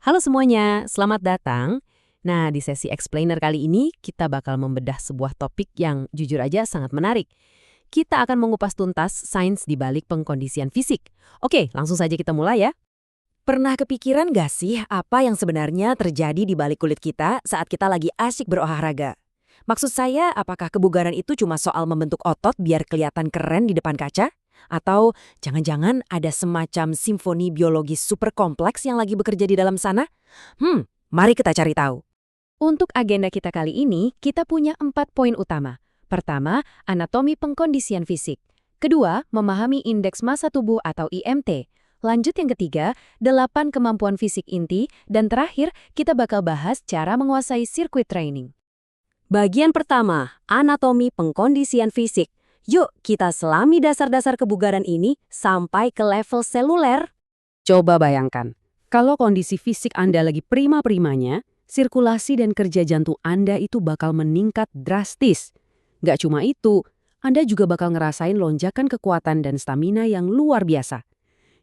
Halo semuanya, selamat datang. Nah, di sesi explainer kali ini kita bakal membedah sebuah topik yang jujur aja sangat menarik. Kita akan mengupas tuntas sains di balik pengkondisian fisik. Oke, langsung saja kita mulai ya. Pernah kepikiran gak sih apa yang sebenarnya terjadi di balik kulit kita saat kita lagi asyik berolahraga? Maksud saya, apakah kebugaran itu cuma soal membentuk otot biar kelihatan keren di depan kaca? Atau jangan-jangan ada semacam simfoni biologis super kompleks yang lagi bekerja di dalam sana? Mari kita cari tahu. Untuk agenda kita kali ini, kita punya 4 poin utama. Pertama, anatomi pengkondisian fisik. Kedua, memahami indeks massa tubuh atau IMT. Lanjut yang ketiga, 8 kemampuan fisik inti. Dan terakhir, kita bakal bahas cara menguasai sirkuit training. Bagian pertama, anatomi pengkondisian fisik. Yuk, kita selami dasar-dasar kebugaran ini sampai ke level seluler. Coba bayangkan, kalau kondisi fisik Anda lagi prima-primanya, sirkulasi dan kerja jantung Anda itu bakal meningkat drastis. Nggak cuma itu, Anda juga bakal ngerasain lonjakan kekuatan dan stamina yang luar biasa.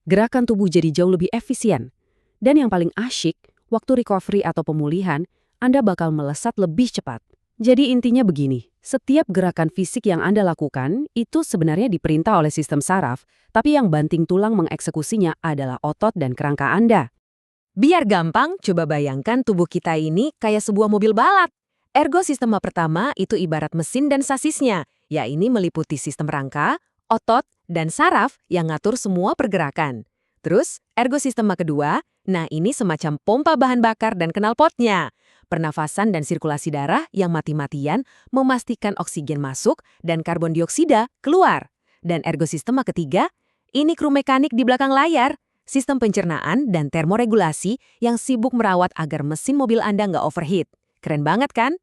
Gerakan tubuh jadi jauh lebih efisien. Dan yang paling asyik, waktu recovery atau pemulihan, Anda bakal melesat lebih cepat. Jadi intinya begini, setiap gerakan fisik yang Anda lakukan itu sebenarnya diperintah oleh sistem saraf, tapi yang banting tulang mengeksekusinya adalah otot dan kerangka Anda. Biar gampang, coba bayangkan tubuh kita ini kayak sebuah mobil balap. Ergo sistema pertama itu ibarat mesin dan sasisnya, yaitu meliputi sistem rangka, otot, dan saraf yang ngatur semua pergerakan. Terus, ergo sistema kedua, nah ini semacam pompa bahan bakar dan knalpotnya. Pernafasan dan sirkulasi darah yang mati-matian memastikan oksigen masuk dan karbon dioksida keluar. Dan ergo sistema ketiga, ini kru mekanik di belakang layar. Sistem pencernaan dan termoregulasi yang sibuk merawat agar mesin mobil Anda nggak overheat. Keren banget kan?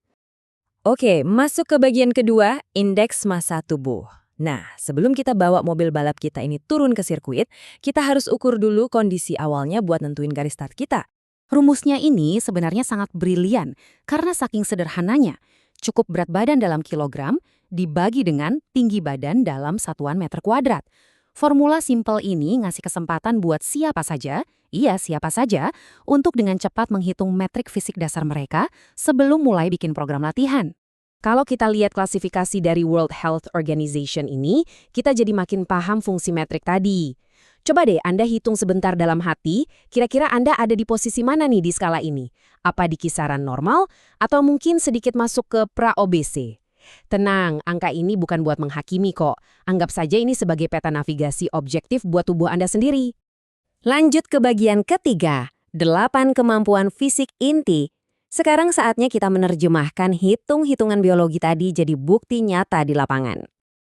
Oke, masuk ke bagian kedua, indeks massa tubuh. Nah, sebelum kita bawa mobil balap kita ini turun ke sirkuit, kita harus ukur dulu kondisi awalnya buat nentuin garis start kita. Rumusnya ini sebenarnya sangat brilian karena saking sederhananya. Cukup berat badan dalam kilogram dibagi dengan tinggi badan dalam satuan meter kuadrat. Formula simpel ini ngasih kesempatan buat siapa saja, untuk dengan cepat menghitung metrik fisik dasar mereka sebelum mulai bikin program latihan. Kalau kita lihat klasifikasi dari World Health Organization ini, kita jadi makin paham fungsi metrik tadi. Coba deh Anda hitung sebentar dalam hati, kira-kira Anda ada di posisi mana nih di skala ini? Apa di kisaran normal, atau mungkin sedikit masuk ke pra-OBC? Tenang, angka ini bukan buat menghakimi kok. Anggap saja ini sebagai peta navigasi objektif buat tubuh Anda sendiri. Lanjut ke bagian ketiga, 8 kemampuan fisik inti. Sekarang saatnya kita menerjemahkan hitung-hitungan biologi tadi jadi bukti nyata di lapangan.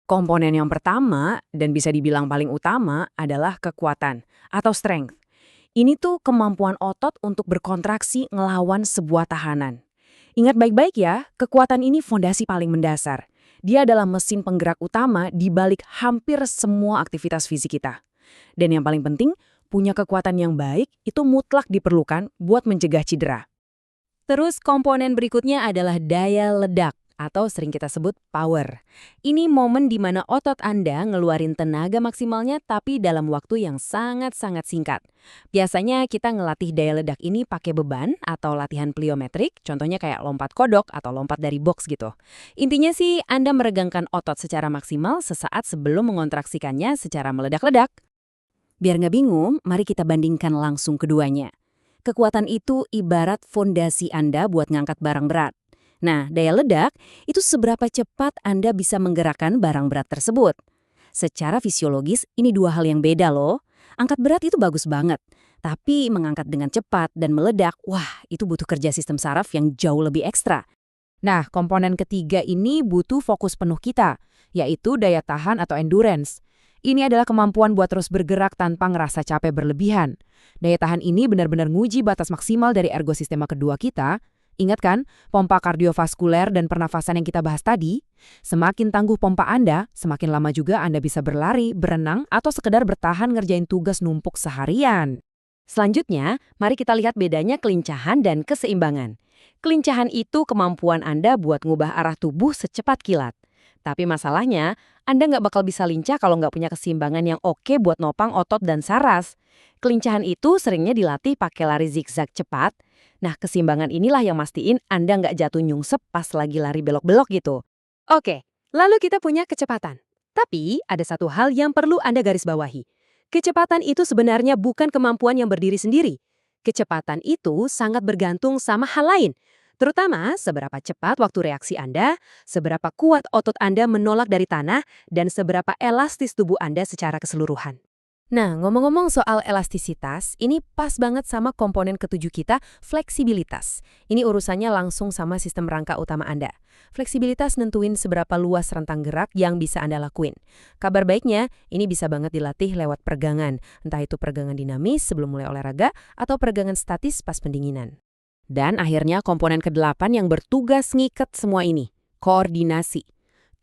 Komponen yang pertama, dan bisa dibilang paling utama, adalah kekuatan atau strength. Ini tuh kemampuan otot untuk berkontraksi ngelawan sebuah tahanan. Ingat baik-baik ya, kekuatan ini fondasi paling mendasar. Dia adalah mesin penggerak utama di balik hampir semua aktivitas fisik kita. Dan yang paling penting, punya kekuatan yang baik itu mutlak diperlukan buat mencegah cedera. Terus komponen berikutnya adalah daya ledak, atau sering kita sebut power. Ini momen di mana otot Anda ngeluarin tenaga maksimalnya tapi dalam waktu yang sangat-sangat singkat. Biasanya kita ngelatih daya ledak ini pakai beban atau latihan pliometrik, contohnya kayak lompat kodok atau lompat dari box gitu. Intinya sih Anda meregangkan otot secara maksimal sesaat sebelum mengontraksikannya secara meledak-ledak. Biar nggak bingung, mari kita bandingkan langsung keduanya. Kekuatan itu ibarat fondasi Anda buat ngangkat barang berat. Nah, daya ledak itu seberapa cepat Anda bisa menggerakkan barang berat tersebut. Secara fisiologis, ini dua hal yang beda loh. Angkat berat itu bagus banget, tapi mengangkat dengan cepat dan meledak, wah itu butuh kerja sistem saraf yang jauh lebih ekstra. Nah, komponen ketiga ini butuh fokus penuh kita, yaitu daya tahan atau endurance. Ini adalah kemampuan buat terus bergerak tanpa ngerasa capek berlebihan. Daya tahan ini benar-benar nguji batas maksimal dari ergosistema kedua kita. Ingat kan, pompa kardiovaskuler dan pernafasan yang kita bahas tadi? Semakin tangguh pompa Anda, semakin lama juga Anda bisa berlari, berenang, atau sekedar bertahan ngerjain tugas numpuk seharian. Selanjutnya, mari kita lihat bedanya kelincahan dan keseimbangan. Kelincahan itu kemampuan Anda buat ngubah arah tubuh secepat kilat. Tapi masalahnya, Anda nggak bakal bisa lincah kalau nggak punya keseimbangan yang oke buat nopang otot dan saras. Kelincahan itu seringnya dilatih pakai lari zigzag cepat. Nah, keseimbangan inilah yang mastiin Anda nggak jatuh nyungsep pas lagi lari belok-belok gitu. Oke, lalu kita punya kecepatan. Tapi ada satu hal yang perlu Anda garis bawahi. Kecepatan itu sebenarnya bukan kemampuan yang berdiri sendiri. Kecepatan itu sangat bergantung sama hal lain. Terutama seberapa cepat waktu reaksi Anda, seberapa kuat otot Anda menolak dari tanah, dan seberapa elastis tubuh Anda secara keseluruhan. Nah, ngomong-ngomong soal elastisitas, ini pas banget sama komponen ketujuh kita, fleksibilitas. Ini urusannya langsung sama sistem rangka utama Anda. Fleksibilitas nentuin seberapa luas rentang gerak yang bisa Anda lakuin. Kabar baiknya, ini bisa banget dilatih lewat peregangan, entah itu peregangan dinamis sebelum mulai olahraga atau peregangan statis pas pendinginan. Dan akhirnya komponen ke-8 yang bertugas ngiket semua ini, koordinasi.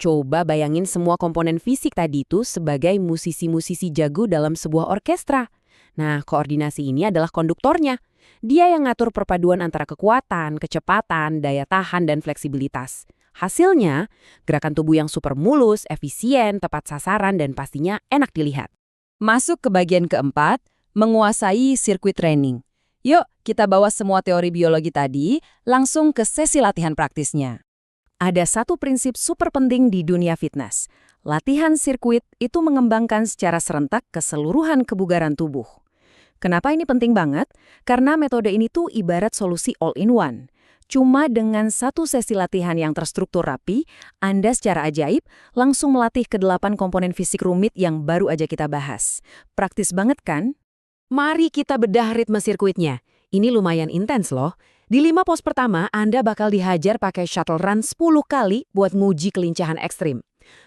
Coba bayangin semua komponen fisik tadi itu sebagai musisi-musisi jago dalam sebuah orkestra. Nah, koordinasi ini adalah konduktornya. Dia yang ngatur perpaduan antara kekuatan, kecepatan, daya tahan, dan fleksibilitas. Hasilnya, gerakan tubuh yang super mulus, efisien, tepat sasaran, dan pastinya enak dilihat. Masuk ke bagian keempat, menguasai sirkuit training. Yuk, kita bawa semua teori biologi tadi langsung ke sesi latihan praktisnya. Ada satu prinsip super penting di dunia fitness. Latihan sirkuit itu mengembangkan secara serentak keseluruhan kebugaran tubuh. Kenapa ini penting banget? Karena metode ini tuh ibarat solusi all-in-one. Cuma dengan satu sesi latihan yang terstruktur rapi, Anda secara ajaib langsung melatih ke-8 komponen fisik rumit yang baru aja kita bahas. Praktis banget kan? Mari kita bedah ritme sirkuitnya. Ini lumayan intens loh. Di 5 pos pertama, Anda bakal dihajar pakai shuttle run 10 kali buat nguji kelincahan ekstrim.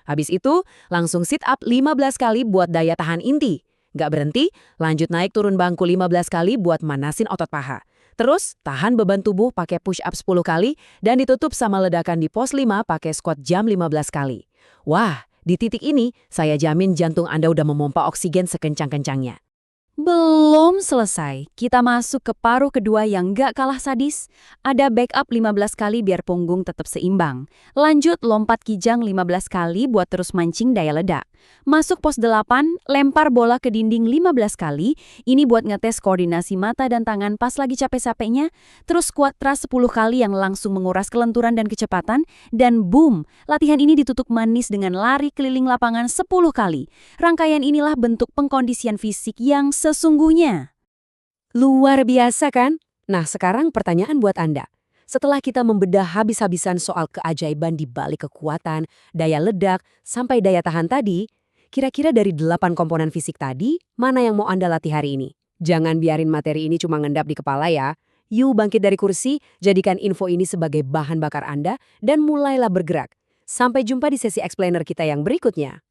Habis itu, langsung sit up 15 kali buat daya tahan inti. Nggak berhenti, lanjut naik turun bangku 15 kali buat manasin otot paha. Terus, tahan beban tubuh pakai push up 10 kali dan ditutup sama ledakan di pos 5 pakai squat jam 15 kali. Wah, di titik ini, saya jamin jantung Anda udah memompa oksigen sekencang-kencangnya. Belum selesai, kita masuk ke paruh kedua yang gak kalah sadis. Ada backup 15 kali biar punggung tetap seimbang. Lanjut lompat kijang 15 kali buat terus mancing daya ledak. Masuk pos 8, lempar bola ke dinding 15 kali. Ini buat ngetes koordinasi mata dan tangan pas lagi capek-capeknya. Terus squat thrust 10 kali yang langsung menguras kelenturan dan kecepatan. Dan boom, latihan ini ditutup manis dengan lari keliling lapangan 10 kali. Rangkaian inilah bentuk pengkondisian fisik yang sesungguhnya. Luar biasa kan? Nah, sekarang pertanyaan buat Anda. Setelah kita membedah habis-habisan soal keajaiban di balik kekuatan, daya ledak, sampai daya tahan tadi, kira-kira dari 8 komponen fisik tadi, mana yang mau Anda latih hari ini? Jangan biarin materi ini cuma ngendap di kepala ya. Yuk bangkit dari kursi, jadikan info ini sebagai bahan bakar Anda, dan mulailah bergerak. Sampai jumpa di sesi explainer kita yang berikutnya.